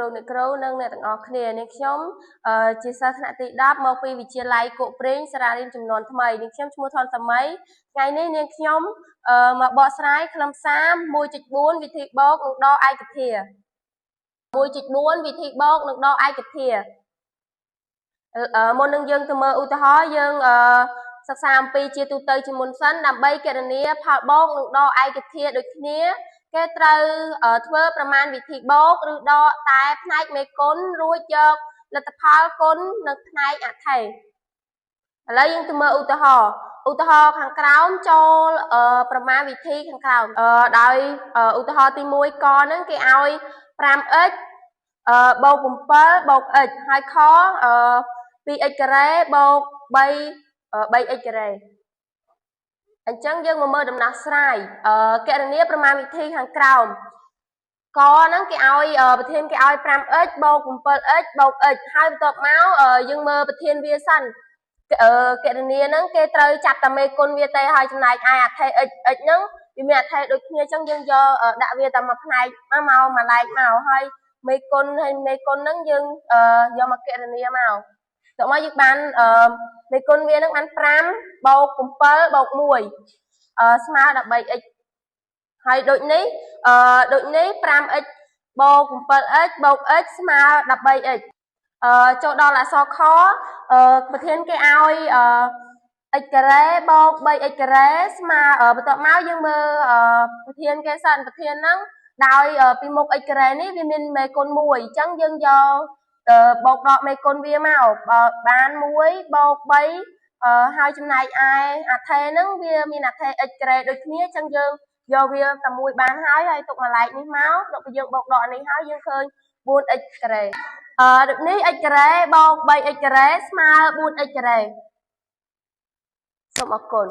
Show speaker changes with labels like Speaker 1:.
Speaker 1: លោកអ្នកគ្រូនិងអ្នកទាំងអស់គ្នានាងខ្ញុំជាសិស្សថ្នាក់ទី10មកពីវិទ្យាល័យគក់ព្រេងសាលារៀនចំនួនថ្មីនាងខ្ញុំឈ្មោះថនសម័យថ្ងៃនេះនាងខ្ញុំមកបកស្រាយខ្លឹមសារ 1.4 វិធីបូកនិងដកឯកធា 1.4 វិធីបូកនិងដកឯកធាមុននឹងយើងទៅមើលឧទាហរណ៍យើងសិក្សាអំពីជាទូទៅជាមុនសិនដើម្បីគណនាផលបូកនិងដកឯកធាដូចគ្នាគេត្រូវធ្វើប្រមាណវិធីបូកឬដកតែផ្នែកមេគុណរួចយកលទ្ធផលគុណនៅផ្នែកអថេឥឡូវយើងទៅមើលឧទាហរណ៍ខាងក្រោមចូលប្រមាណវិធីខាងក្រោមដោយឧទាហរណ៍ទី1កហ្នឹងគេឲ្យ 5x បូក 7 បូក x ហើយខ 2x ការ៉េបូក 3x ការ៉េអញ្ចឹងយើងមកមើលដំណោះស្រាយគណនាប្រមាណវិធីខាងក្រោមកហ្នឹងគេឲ្យប្រធានគេឲ្យ 5x បូក 7x បូក x ហើយបន្ទាប់មកយើងមើលប្រធានវាសិនគណនាហ្នឹងគេត្រូវចាប់តែមេគុណវាទេហើយចំណែកឯអថេ x ហ្នឹងវាមានអថេដូចគ្នាអញ្ចឹងយើងយកដាក់វាតែមួយផ្នែកមកឡែកមកហើយមេគុណហ្នឹងយើងយកមកគណនាមកតោះមកយើងបានមេគុណវាហ្នឹងបាន5បូក 7 បូក 1ស្មើ 13x ហើយដូចនេះ 5x បូក 7x បូក x ស្មើ 13x ចូលដល់អក្សរខប្រធានគេឲ្យx ការ៉េបូក 3x ការ៉េស្មើបន្ទាប់មកយើងមើលប្រធានគេសិនប្រធានហ្នឹងដោយពីមុខ x ការ៉េនេះវាមានមេគុណ1អញ្ចឹងយើងយកបូកដកមេគុណវាមកបាន1បូក 3ហើយចំណែកឯអថេហ្នឹងវាមានអថេ x ការ៉េដូចគ្នាអញ្ចឹងយើងយកវាតែមួយបានហើយទុកមួយឡែកនេះមកដល់ពេលយើងបូកដកនេះហើយយើងឃើញ 4x ការ៉េដូចនេះ x ការ៉េបូក 3x ការ៉េស្មើ 4x ការ៉េសូមអរគុណ